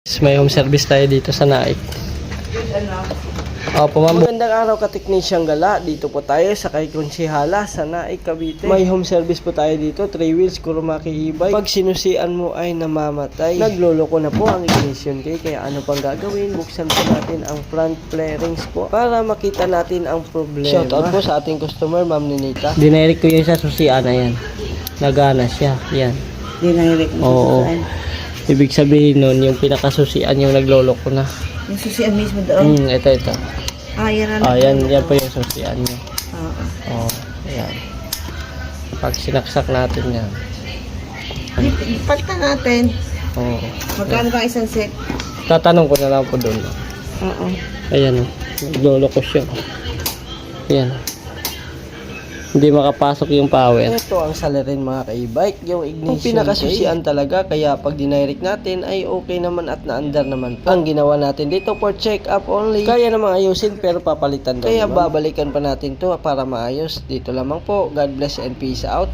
May home service tayo dito sa Naik. Opo, ma'am. Magandang araw ka-teknisyang gala. Dito po tayo sa kay Konsihala sa Naik, Cavite. May home service po tayo dito. 3 wheels, Kurumaki e-bike. Pag sinusian mo ay namamatay. Nagloloko na po ang ignition key. Kaya ano pang gagawin? Buksan po natin ang front flarings po para makita natin ang problema. Shoutout po sa ating customer, Ma'am Ninita. Dinirect ko yun sa susian na yan. Nagana siya. Yan. Dinirect mo Oo. sa susian. Ibig sabihin nun, yung pinakasusian yung nagloloko na. Yung susian mismo doon. Ito. Yan. Yan po yung susian niya. Oo. Ayan. Pag sinaksak natin yan. Pagta natin. Oo. Magkano ba isang set? Tatanong ko na lang po doon. Oo. Ayan o. Nagloloko siya. Ayan. Hindi makapasok yung power. Ito ang salarin mga ka-e-bike. Yung ignition pinakasusian talaga. Kaya pag dinirect natin ay okay naman at naandar naman po. Ang ginawa natin dito for check up only. Kaya namang ayusin pero papalitan daw. Kaya babalikan pa natin to para maayos. Dito lamang po. God bless and peace out.